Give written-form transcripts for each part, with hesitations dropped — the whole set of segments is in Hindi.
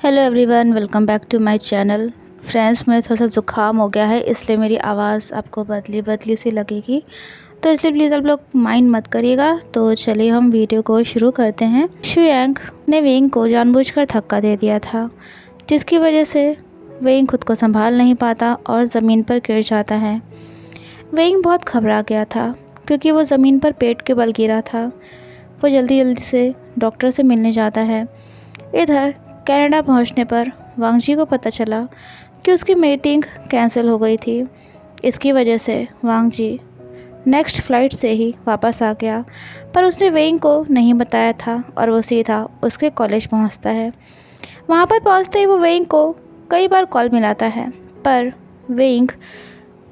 Hello everyone, welcome back to my channel. Friends, मैं थोड़ा सा ज़ुकाम हो गया है, इसलिए मेरी आवाज़ आपको बदली बदली सी लगेगी, तो इसलिए प्लीज़ आप लोग माइंड मत करिएगा। तो चलिए हम वीडियो को शुरू करते हैं। शुयांग ने वेइंग को जानबूझकर धक्का दे दिया था, जिसकी वजह से वेइंग खुद को संभाल नहीं पाता और ज़मीन पर गिर जाता है। वेइंग बहुत घबरा गया था क्योंकि वो ज़मीन पर पेट के बल गिरा था। वो जल्दी जल्दी से डॉक्टर से मिलने जाता है। इधर कनाडा पहुंचने पर वांग जी को पता चला कि उसकी मीटिंग कैंसिल हो गई थी। इसकी वजह से वांग जी नेक्स्ट फ़्लाइट से ही वापस आ गया, पर उसने वेइंग को नहीं बताया था और वो सीधा उसके कॉलेज पहुंचता है। वहां पर पहुंचते ही वो वेइंग को कई बार कॉल मिलाता है, पर वेइंग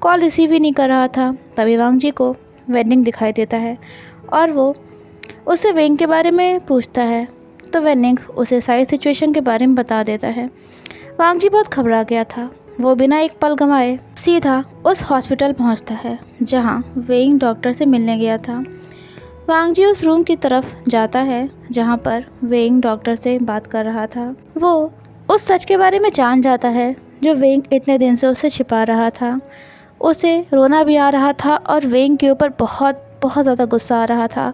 कॉल रिसीव ही नहीं कर रहा था। तभी वांग जी को वेनिंग दिखाई देता है और वो उससे वेइंग के बारे में पूछता है, तो वेनिंग उसे सारी सिचुएशन के बारे में बता देता है। वांग जी बहुत घबरा गया था। वो बिना एक पल गंवाए सीधा उस हॉस्पिटल पहुंचता है जहां वेइंग डॉक्टर से मिलने गया था। वांग जी उस रूम की तरफ जाता है जहां पर वेइंग डॉक्टर से बात कर रहा था। वो उस सच के बारे में जान जाता है जो वेइंग इतने दिन से उससे छिपा रहा था। उसे रोना भी आ रहा था और वेइंग के ऊपर बहुत बहुत ज़्यादा गुस्सा आ रहा था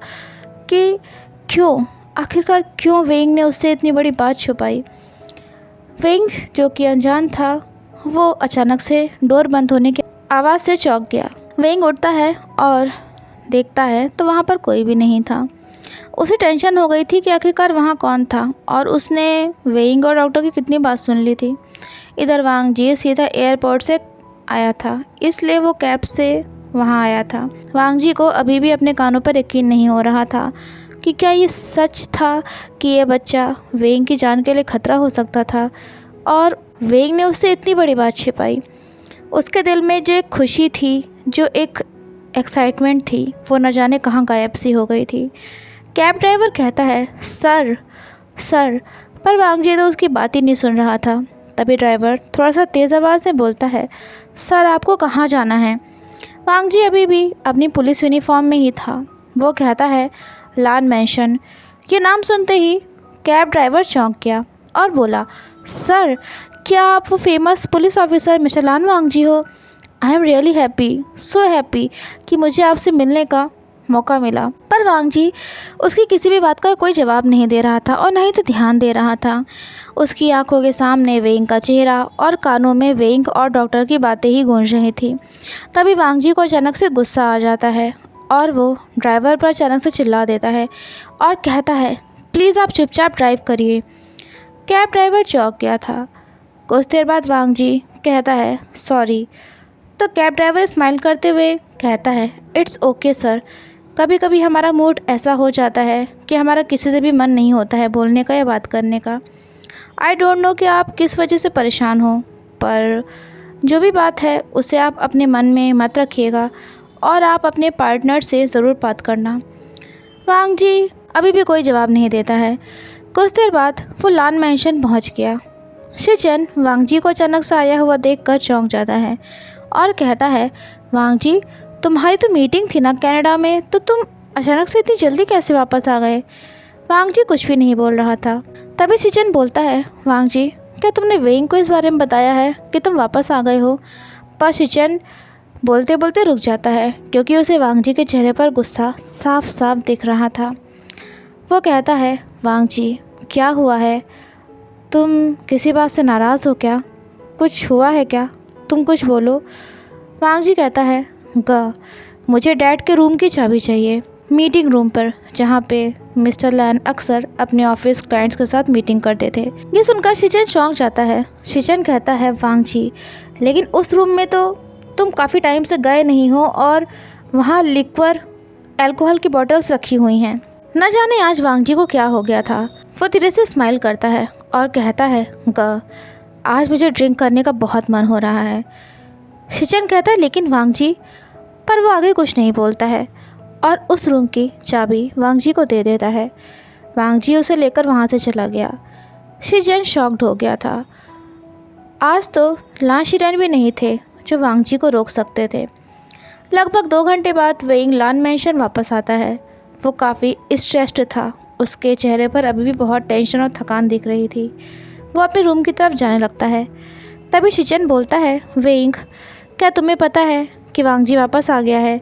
कि आखिरकार क्यों वेइंग ने उससे इतनी बड़ी बात छुपाई। वेइंग, जो कि अनजान था, वो अचानक से डोर बंद होने की आवाज़ से चौंक गया। वेइंग उठता है और देखता है तो वहाँ पर कोई भी नहीं था। उसे टेंशन हो गई थी कि आखिरकार वहाँ कौन था, और उसने वेइंग और डॉक्टर की कितनी बात सुन ली थी। इधर वांग जी सीधा एयरपोर्ट से आया था, इसलिए वो कैब से वहाँ आया था। वांग जी को अभी भी अपने कानों पर यकीन नहीं हो रहा था कि क्या ये सच था कि ये बच्चा वेइंग की जान के लिए खतरा हो सकता था और वेइंग ने उससे इतनी बड़ी बात छिपाई। उसके दिल में जो एक खुशी थी, जो एक एक्साइटमेंट थी, वो न जाने कहाँ गायब सी हो गई थी। कैब ड्राइवर कहता है, सर सर, पर वांग जी तो उसकी बात ही नहीं सुन रहा था। तभी ड्राइवर थोड़ा सा तेज़ आवाज़ में बोलता है, सर आपको कहाँ जाना है। वांग जी अभी भी अपनी पुलिस यूनिफॉर्म में ही था। वो कहता है, लान मैंशन। ये नाम सुनते ही कैब ड्राइवर चौंक गया और बोला, सर क्या आप वो फेमस पुलिस ऑफिसर मिस्टर लान वांग जी हो? I am really happy, so happy कि मुझे आपसे मिलने का मौका मिला। पर वांग जी उसकी किसी भी बात का कोई जवाब नहीं दे रहा था और नहीं तो ध्यान दे रहा था। उसकी आंखों के सामने वेइंग का चेहरा और कानों में वेइंग और डॉक्टर की बातें ही गूंज रही थी। तभी वांग जी को अचानक से गुस्सा आ जाता है और वो ड्राइवर पर अचानक से चिल्ला देता है और कहता है, प्लीज़ आप चुपचाप ड्राइव करिए। कैब ड्राइवर चौंक गया था। कुछ देर बाद वांग जी कहता है, सॉरी। तो कैब ड्राइवर स्माइल करते हुए कहता है, इट्स ओके सर, कभी कभी हमारा मूड ऐसा हो जाता है कि हमारा किसी से भी मन नहीं होता है बोलने का या बात करने का। आई डोंट नो कि आप किस वजह से परेशान हो, पर जो भी बात है उसे आप अपने मन में मत रखिएगा और आप अपने पार्टनर से ज़रूर बात करना। वांग जी अभी भी कोई जवाब नहीं देता है। कुछ देर बाद वो लान मैंशन पहुंच गया। शिचन वांग जी को अचानक से आया हुआ देखकर चौंक जाता है और कहता है, वांग जी तुम्हारी तो मीटिंग थी ना कनाडा में, तो तुम अचानक से इतनी जल्दी कैसे वापस आ गए? वांग जी कुछ भी नहीं बोल रहा था। तभी शिचन बोलता है, वांग जी क्या तुमने वेइंग को इस बारे में बताया है कि तुम वापस आ गए हो? पर शिचन बोलते बोलते रुक जाता है क्योंकि उसे वांग जी के चेहरे पर गुस्सा साफ साफ दिख रहा था। वो कहता है, वांग जी क्या हुआ है? तुम किसी बात से नाराज़ हो क्या? कुछ हुआ है क्या? तुम कुछ बोलो। वांग जी कहता है, मुझे डैड के रूम की चाबी चाहिए, मीटिंग रूम पर, जहाँ पे मिस्टर लैन अक्सर अपने ऑफिस क्लाइंट्स के साथ मीटिंग करते थे। ये सुनकर शिचन चौंक जाता है। शिचन कहता है, वांग जी लेकिन उस रूम में तो तुम काफ़ी टाइम से गए नहीं हो और वहाँ लिक्वर अल्कोहल की बॉटल्स रखी हुई हैं। न जाने आज वांग जी को क्या हो गया था। वो धीरे से स्माइल करता है और कहता है, आज मुझे ड्रिंक करने का बहुत मन हो रहा है। शिचन कहता है, लेकिन वांग जी, पर वो आगे कुछ नहीं बोलता है और उस रूम की चाबी वांग जी को दे देता है। वांग जी उसे लेकर वहाँ से चला गया। शिचन शॉक्ड हो गया था। आज तो लान शिरन भी नहीं थे जो वांग जी को रोक सकते थे। लगभग 2 घंटे बाद वेइंग लान मैंशन वापस आता है। वो काफ़ी स्ट्रेस्ड था। उसके चेहरे पर अभी भी बहुत टेंशन और थकान दिख रही थी। वो अपने रूम की तरफ जाने लगता है। तभी शिचन बोलता है, वेइंग, क्या तुम्हें पता है कि वांगजी वापस आ गया है?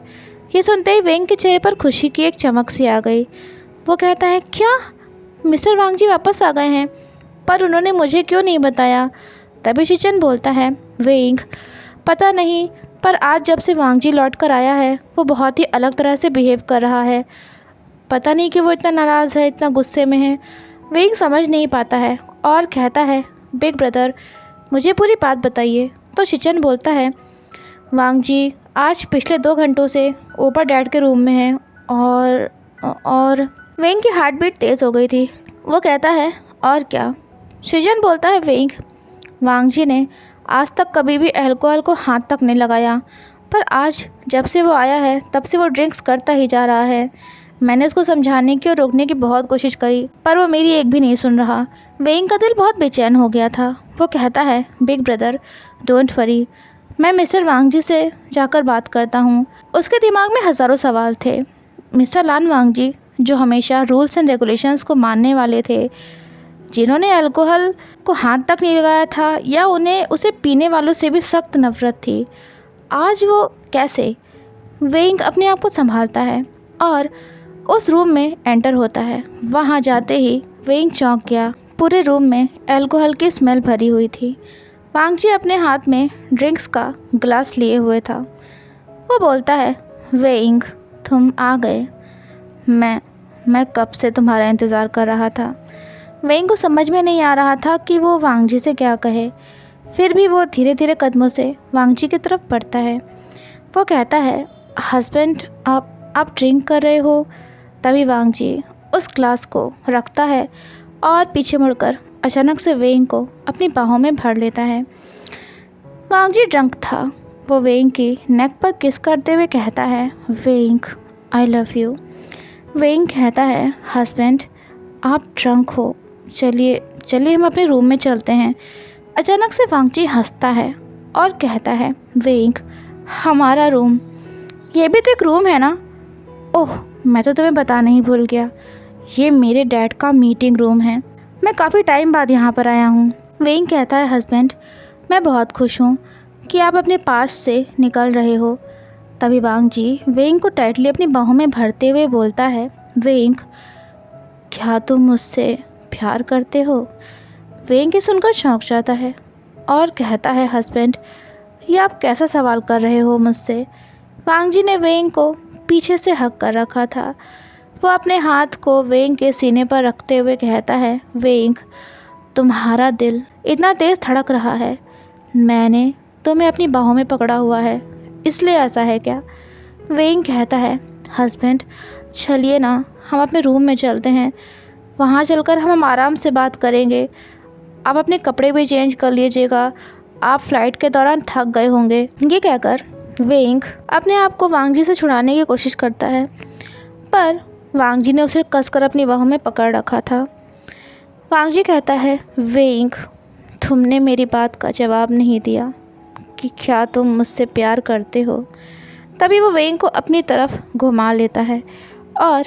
ये सुनते ही वेइंग के चेहरे पर खुशी की एक चमक सी आ गई। वो कहता है, क्या मिस्टर वांगजी वापस आ गए हैं? पर उन्होंने मुझे क्यों नहीं बताया? तभी शिचन बोलता है, वेइंग, पता नहीं, पर आज जब से वांगजी लौट कर आया है वो बहुत ही अलग तरह से बिहेव कर रहा है। पता नहीं कि वो इतना नाराज़ है, इतना गुस्से में है। वेइंग समझ नहीं पाता है और कहता है, बिग ब्रदर, मुझे पूरी बात बताइए। तो शिचन बोलता है, वांगजी आज पिछले 2 घंटों से ऊपर डैड के रूम में है और वेइंग की हार्ट बीट तेज़ हो गई थी। वो कहता है, और क्या? शिचन बोलता है, वेइंग, वांगजी ने आज तक कभी भी अल्कोहल को हाथ तक नहीं लगाया, पर आज जब से वो आया है तब से वो ड्रिंक्स करता ही जा रहा है। मैंने उसको समझाने की और रोकने की बहुत कोशिश करी, पर वो मेरी एक भी नहीं सुन रहा। वेइंग का दिल बहुत बेचैन हो गया था। वो कहता है, बिग ब्रदर, डोंट वरी, मैं मिस्टर वांगजी से जाकर बात करता हूँ। उसके दिमाग में हज़ारों सवाल थे। मिस्टर लान वांगजी, जो हमेशा रूल्स एंड रेगुलेशंस को मानने वाले थे, जिन्होंने अल्कोहल को हाथ तक नहीं लगाया था या उन्हें उसे पीने वालों से भी सख्त नफरत थी, आज वो कैसे? वेइंग अपने आप को संभालता है और उस रूम में एंटर होता है। वहाँ जाते ही वेइंग चौंक गया। पूरे रूम में अल्कोहल की स्मेल भरी हुई थी। वांगजी अपने हाथ में ड्रिंक्स का ग्लास लिए हुए था। वो बोलता है, वेइंग, तुम आ गए। मैं कब से तुम्हारा इंतज़ार कर रहा था। वेइंग को समझ में नहीं आ रहा था कि वो वांगजी से क्या कहे। फिर भी वो धीरे धीरे कदमों से वांगजी की तरफ बढ़ता है। वो कहता है, हस्बैंड, आप ड्रिंक कर रहे हो? तभी वांगजी उस ग्लास को रखता है और पीछे मुड़कर अचानक से वेइंग को अपनी बाहों में भर लेता है। वांगजी ड्रंक था। वो वेइंग की नेक पर किस करते हुए कहता है, weighing, I love you. Weighing कहता है, हस्बैंड, आप ड्रंक हो, चलिए हम अपने रूम में चलते हैं। अचानक से वांगजी हंसता है और कहता है, वेइंग, हमारा रूम? ये भी तो एक रूम है ना? ओह, मैं तो तुम्हें बताना ही भूल गया, ये मेरे डैड का मीटिंग रूम है। मैं काफ़ी टाइम बाद यहाँ पर आया हूँ। वेइंग कहता है, हस्बैंड, मैं बहुत खुश हूँ कि आप अपने पास से निकल रहे हो। तभी वांगजी वेइंग को टाइटली अपनी बाहों में भरते हुए बोलता है, वेइंग, क्या तुम मुझसे प्यार करते हो? वेइंग की सुनकर चौंक जाता है और कहता है, हस्बैंड, ये आप कैसा सवाल कर रहे हो मुझसे? वांगजी ने वेइंग को पीछे से हक कर रखा था। वो अपने हाथ को वेइंग के सीने पर रखते हुए कहता है, वेइंग, तुम्हारा दिल इतना तेज़ धड़क रहा है, मैंने तुम्हें अपनी बाहों में पकड़ा हुआ है, इसलिए ऐसा है क्या? वेइंग कहता है, हस्बैंड, चलिए ना, हम अपने रूम में चलते हैं। वहाँ चलकर हम आराम से बात करेंगे। आप अपने कपड़े भी चेंज कर लीजिएगा, आप फ्लाइट के दौरान थक गए होंगे। ये कहकर वेइंग अपने आप को वांगजी से छुड़ाने की कोशिश करता है, पर वांगजी ने उसे कसकर अपनी बाहों में पकड़ रखा था। वांगजी कहता है, वेइंग, तुमने मेरी बात का जवाब नहीं दिया कि क्या तुम मुझसे प्यार करते हो। तभी वो वेइंग को अपनी तरफ घुमा लेता है और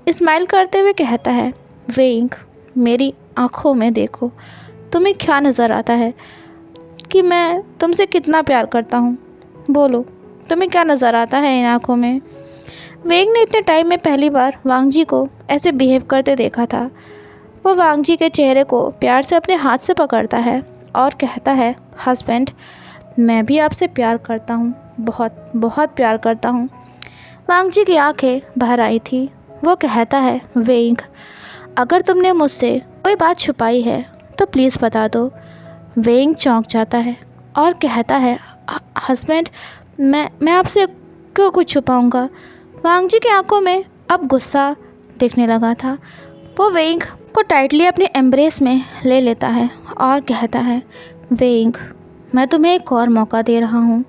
स्माइल करते हुए कहता है, वेइंग, मेरी आँखों में देखो, तुम्हें क्या नज़र आता है कि मैं तुमसे कितना प्यार करता हूँ? बोलो, तुम्हें क्या नज़र आता है इन आँखों में? वेइंग ने इतने टाइम में पहली बार वांगजी को ऐसे बिहेव करते देखा था। वो वांगजी के चेहरे को प्यार से अपने हाथ से पकड़ता है और कहता है, हस्बैंड, मैं भी आपसे प्यार करता हूँ, बहुत बहुत प्यार करता हूँ। वांगजी की आंखें बाहर आई थी। वो कहता है, वेइंग, अगर तुमने मुझसे कोई बात छुपाई है तो प्लीज़ बता दो। वेइंग चौंक जाता है और कहता है, हस्बैंड, मैं आपसे क्यों कुछ छुपाऊंगा? वांगजी की आंखों में अब गुस्सा दिखने लगा था। वो वेइंग को टाइटली अपने एम्ब्रेस में ले लेता है और कहता है, वेइंग, मैं तुम्हें एक और मौका दे रहा हूँ,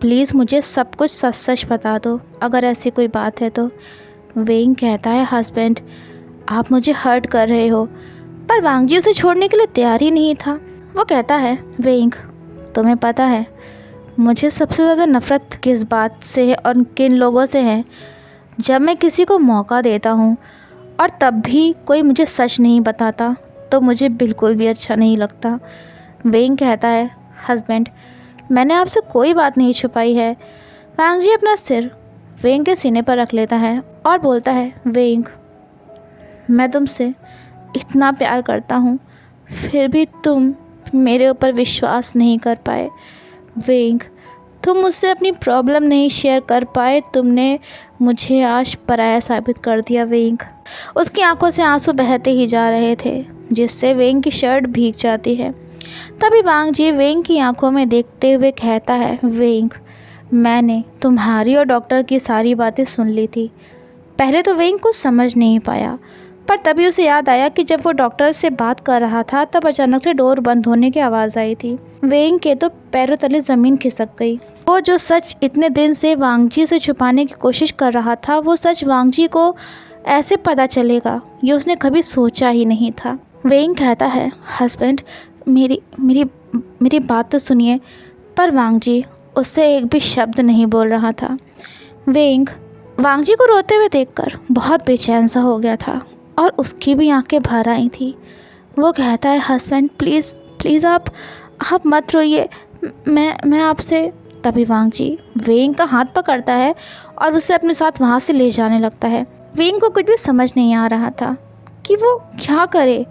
प्लीज़ मुझे सब कुछ सच सच बता दो अगर ऐसी कोई बात है तो। वेइंग कहता है, हस्बैंड, आप मुझे हर्ट कर रहे हो। पर वांगजी उसे छोड़ने के लिए तैयार ही नहीं था। वो कहता है, वेइंग, तुम्हें पता है मुझे सबसे ज़्यादा नफ़रत किस बात से है और किन लोगों से है? जब मैं किसी को मौका देता हूँ और तब भी कोई मुझे सच नहीं बताता, तो मुझे बिल्कुल भी अच्छा नहीं लगता। वेंग कहता है, हस्बैंड मैंने आपसे कोई बात नहीं छुपाई है। वांग जी अपना सिर वेंग के सीने पर रख लेता है और बोलता है, वेंग मैं तुमसे इतना प्यार करता हूँ, फिर भी तुम मेरे ऊपर विश्वास नहीं कर पाए। वेंग तुम मुझसे अपनी प्रॉब्लम नहीं शेयर कर पाए, तुमने मुझे आज पराया साबित कर दिया। वेंग उसकी आंखों से आंसू बहते ही जा रहे थे, जिससे वेंग की शर्ट भीग जाती है। तभी वांग जी वेंग की आंखों में देखते हुए कहता है, वेंग मैंने तुम्हारी और डॉक्टर की सारी बातें सुन ली थी। पहले तो वेंग कुछ समझ नहीं पाया, पर तभी उसे याद आया कि जब वो डॉक्टर से बात कर रहा था तब अचानक से डोर बंद होने की आवाज़ आई थी। वेंग के तो पैरों तले ज़मीन खिसक गई। वो जो सच इतने दिन से वांग जी से छुपाने की कोशिश कर रहा था, वो सच वांग जी को ऐसे पता चलेगा, ये उसने कभी सोचा ही नहीं था। वेंग कहता है, हस्बैंड मेरी मेरी मेरी बात तो सुनिए। पर वांग जी उससे एक भी शब्द नहीं बोल रहा था। वेंग वांग जी को रोते हुए देखकर बहुत बेचैन सा हो गया था और उसकी भी आंखें भर आई थी। वो कहता है, हस्बैंड प्लीज़ प्लीज़ आप मत रोइए, मैं आपसे। तभी वांग जी वेंग का हाथ पकड़ता है और उसे अपने साथ वहाँ से ले जाने लगता है। वेंग को कुछ भी समझ नहीं आ रहा था कि वो क्या करे।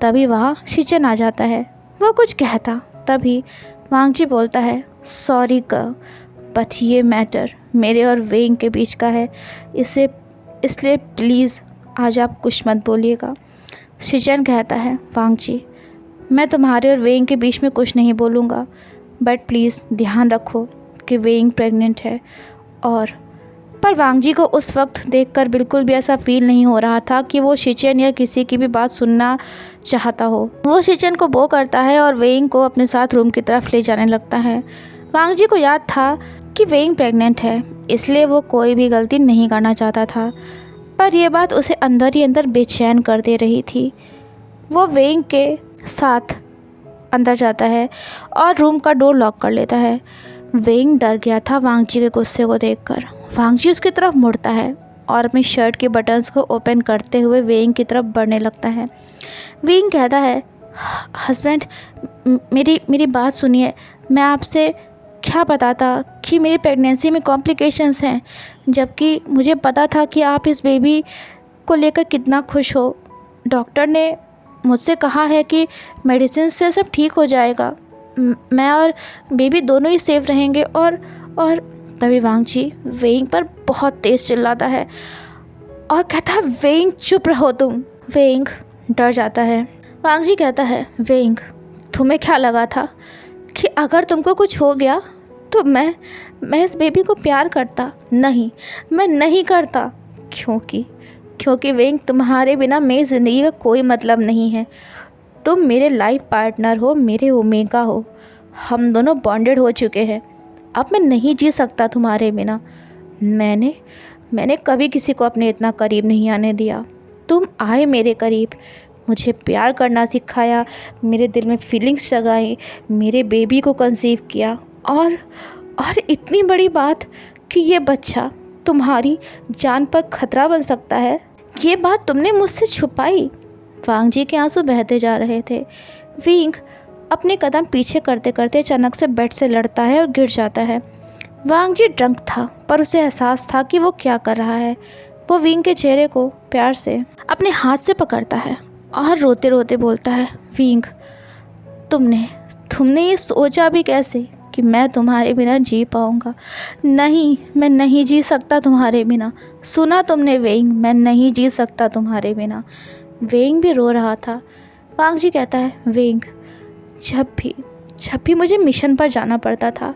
तभी वहाँ शिचन आ जाता है। वो कुछ कहता, तभी वांग जी बोलता है, सॉरी गर्ल, बट ये मैटर मेरे और वेंग के बीच का है, इसलिए प्लीज़ आज आप कुछ मत बोलिएगा। शिचन कहता है, वांग जी मैं तुम्हारे और वेंग के बीच में कुछ नहीं बोलूँगा, बट प्लीज़ ध्यान रखो कि वेंग प्रेग्नेंट है। और पर वांग जी को उस वक्त देखकर बिल्कुल भी ऐसा फील नहीं हो रहा था कि वो शिचन या किसी की भी बात सुनना चाहता हो। वो शिचन को बो करता है और वेंग को अपने साथ रूम की तरफ ले जाने लगता है। वांग जी को याद था कि वेंग प्रेग्नेंट है, इसलिए वो कोई भी गलती नहीं करना चाहता था, पर यह बात उसे अंदर ही अंदर बेचैन कर दे रही थी। वो वेंग के साथ अंदर जाता है और रूम का डोर लॉक कर लेता है। वेंग डर गया था वांग जी के गुस्से को देखकर। वांग जी उसकी तरफ मुड़ता है और अपनी शर्ट के बटन्स को ओपन करते हुए वेंग की तरफ बढ़ने लगता है। वेंग कहता है, हस्बैंड मेरी बात सुनिए, मैं आपसे क्या बताता कि मेरी प्रेगनेंसी में कॉम्प्लिकेशंस हैं, जबकि मुझे पता था कि आप इस बेबी को लेकर कितना खुश हो। डॉक्टर ने मुझसे कहा है कि मेडिसिन से सब ठीक हो जाएगा, मैं और बेबी दोनों ही सेफ रहेंगे। और तभी वांग जी वेंग पर बहुत तेज़ चिल्लाता है और कहता है, वेंग चुप रहो तुम। वेंग डर जाता है। वांग जी कहता है, वेंग तुम्हें क्या लगा था कि अगर तुमको कुछ हो गया तो मैं इस बेबी को प्यार करता? नहीं, मैं नहीं करता, क्योंकि वेंग तुम्हारे बिना मेरी ज़िंदगी का कोई मतलब नहीं है। तुम मेरे लाइफ पार्टनर हो, मेरे ओमेगा हो, हम दोनों बॉन्डेड हो चुके हैं। अब मैं नहीं जी सकता तुम्हारे बिना। मैंने कभी किसी को अपने इतना करीब नहीं आने दिया। तुम आए मेरे करीब, मुझे प्यार करना सिखाया, मेरे दिल में फीलिंग्स जगाई, मेरे बेबी को कंसीव किया, और इतनी बड़ी बात कि ये बच्चा तुम्हारी जान पर खतरा बन सकता है, ये बात तुमने मुझसे छुपाई। वांग जी के आंसू बहते जा रहे थे। वेंग अपने कदम पीछे करते करते अचानक से बेड से लड़ता है और गिर जाता है। वांग जी ड्रंक था, पर उसे एहसास था कि वो क्या कर रहा है। वो वेंग के चेहरे को प्यार से अपने हाथ से पकड़ता है और रोते रोते बोलता है, वेंग तुमने ये सोचा भी कैसे कि मैं तुम्हारे बिना जी पाऊँगा? नहीं, मैं नहीं जी सकता तुम्हारे बिना। सुना तुमने वेंग, मैं नहीं जी सकता तुम्हारे बिना। वेंग भी रो रहा था। वांग जी कहता है, वेंग जब भी मुझे मिशन पर जाना पड़ता था,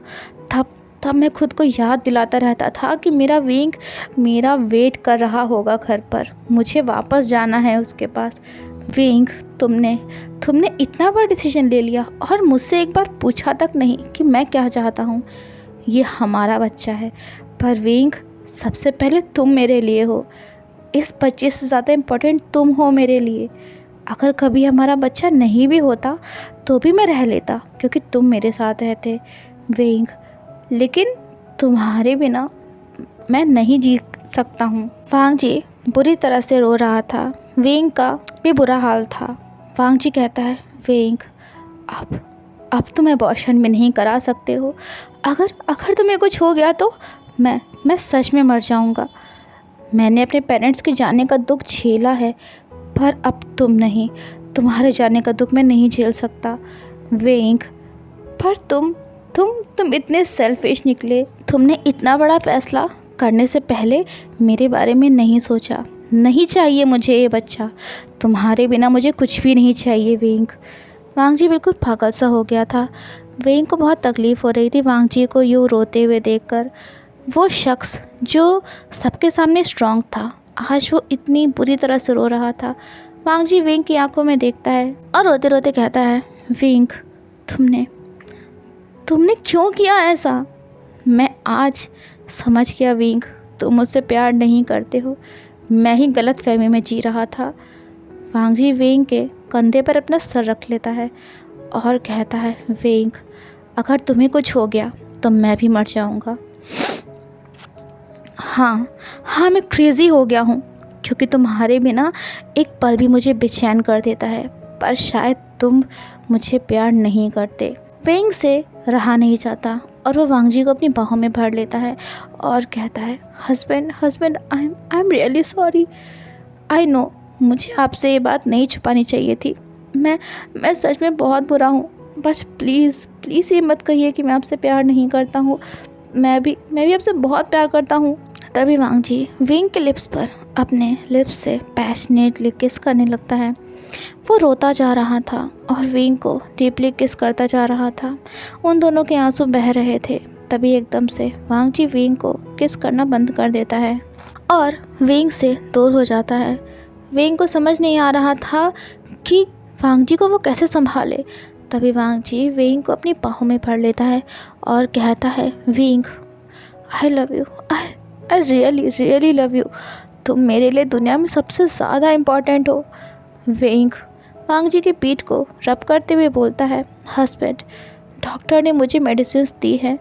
तब मैं खुद को याद दिलाता रहता था कि मेरा वेंग मेरा वेट कर रहा होगा घर पर, मुझे वापस जाना है उसके पास। वेंग तुमने इतना बड़ा डिसीजन ले लिया और मुझसे एक बार पूछा तक नहीं कि मैं क्या चाहता हूँ। ये हमारा बच्चा है, पर वेंग सबसे पहले तुम मेरे लिए हो। इस बच्चे से ज़्यादा इम्पोर्टेंट तुम हो मेरे लिए। अगर कभी हमारा बच्चा नहीं भी होता तो भी मैं रह लेता, क्योंकि तुम मेरे साथ रहते वेंग, लेकिन तुम्हारे बिना मैं नहीं जी सकता हूँ। वांग जी बुरी तरह से रो रहा था। वेंग का भी बुरा हाल था। वांग जी कहता है, वेंग अब तुम अबॉर्शन में नहीं करा सकते हो। अगर तुम्हें कुछ हो गया तो मैं सच में मर जाऊंगा। मैंने अपने पेरेंट्स के जाने का दुख झेला है, पर अब तुम नहीं, तुम्हारे जाने का दुख मैं नहीं झेल सकता। वेंग, पर तुम इतने सेल्फिश निकले। तुमने इतना बड़ा फैसला करने से पहले मेरे बारे में नहीं सोचा। नहीं चाहिए मुझे ये बच्चा, तुम्हारे बिना मुझे कुछ भी नहीं चाहिए। वांग जी बिल्कुल पागल सा हो गया था। वेंग को बहुत तकलीफ़ हो रही थी वांग जी को यूँ रोते हुए देखकर। वो शख्स जो सबके सामने स्ट्रांग था, आज वो इतनी बुरी तरह से रो रहा था। वांग जी वेंग की आंखों में देखता है और रोते रोते कहता है, वेंग, तुमने क्यों किया ऐसा? मैं आज समझ गया वेंग, तुम मुझसे प्यार नहीं करते हो। मैं ही गलत फहमी में जी रहा था। वांग जी वेंग के कंधे पर अपना सर रख लेता है और कहता है, वेंग, अगर तुम्हें कुछ हो गया तो मैं भी मर जाऊंगा। हाँ, मैं क्रेज़ी हो गया हूँ, क्योंकि तुम्हारे बिना एक पल भी मुझे बेचैन कर देता है। पर शायद तुम मुझे प्यार नहीं करते। वेंग से रहा नहीं जाता और वो वांग जी को अपनी बाहों में भर लेता है और कहता है, husband, I am really sorry. I know, मुझे आपसे ये बात नहीं छुपानी चाहिए थी। मैं सच में बहुत बुरा हूँ। बस प्लीज़ ये मत कहिए कि मैं आपसे प्यार नहीं करता हूँ। मैं भी आपसे बहुत प्यार करता हूँ। तभी वांग जी वेंग के लिप्स पर अपने लिप्स से पैशनेटली किस करने लगता है। वो रोता जा रहा था और वेंग को डीपली किस करता जा रहा था। उन दोनों के आंसू बह रहे थे। तभी एकदम से वांग जी वेंग को किस करना बंद कर देता है और वेंग से दूर हो जाता है। वेंग को समझ नहीं आ रहा था कि वांग जी को वो कैसे संभाले। तभी वांग जी वेंग को अपनी बाहों में भर लेता है और कहता है, वेंग, I love you, I really love you. तुम मेरे लिए दुनिया में सबसे ज़्यादा इम्पॉर्टेंट हो। वेंग वांग जी की पीठ को रब करते हुए बोलता है, हस्बैंड, डॉक्टर ने मुझे मेडिसिन दी है,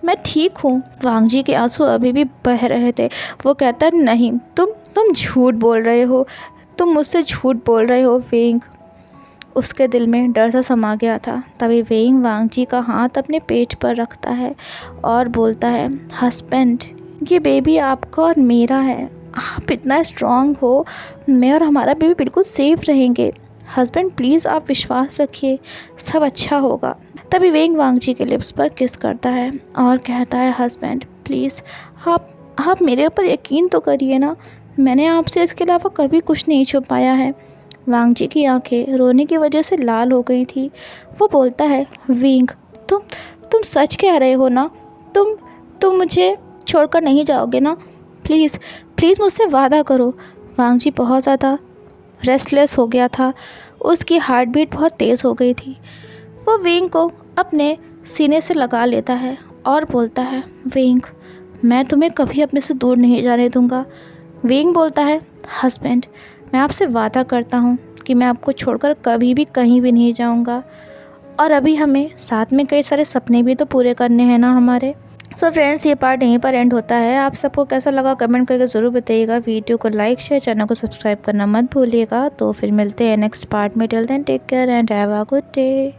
मैं ठीक हूँ। वांग जी के आंसू अभी भी बह रहे थे। वो कहता है, नहीं, तुम झूठ बोल रहे हो, तुम मुझसे झूठ बोल रहे हो। वेंग, उसके दिल में डर सा समा गया था। तभी वेंग वांग जी का हाथ अपने पेट पर रखता है और बोलता है, हस्बैंड, ये बेबी आपका और मेरा है। आप इतना स्ट्रांग हो, मैं और हमारा बेबी बिल्कुल सेफ रहेंगे। हस्बैंड, प्लीज़ आप विश्वास रखिए, सब अच्छा होगा। तभी वेंग वांग जी के लिप्स पर किस करता है और कहता है, हस्बैंड, प्लीज़ आप मेरे ऊपर यकीन तो करिए ना, मैंने आपसे इसके अलावा कभी कुछ नहीं छुपाया है। वांग जी की आंखें रोने की वजह से लाल हो गई थी। वो बोलता है, वेंग, तुम सच कह रहे हो ना? तुम मुझे छोड़कर नहीं जाओगे ना? प्लीज़ मुझसे वादा करो। वांग जी बहुत ज़्यादा रेस्टलेस हो गया था। उसकी हार्ट बीट बहुत तेज़ हो गई थी। वो वेंग को अपने सीने से लगा लेता है और बोलता है, वेंग, मैं तुम्हें कभी अपने से दूर नहीं जाने दूंगा। वेंग बोलता है, हस्बैंड, मैं आपसे वादा करता हूँ कि मैं आपको छोड़कर कभी भी कहीं भी नहीं जाऊँगा। और अभी हमें साथ में कई सारे सपने भी तो पूरे करने हैं ना हमारे। सो फ्रेंड्स, ये पार्ट यहीं पर एंड होता है। आप सबको कैसा लगा कमेंट करके ज़रूर बताइएगा। वीडियो को लाइक शेयर, चैनल को सब्सक्राइब करना मत भूलिएगा। तो फिर मिलते हैं नेक्स्ट पार्ट में। Till then take care and have a good day.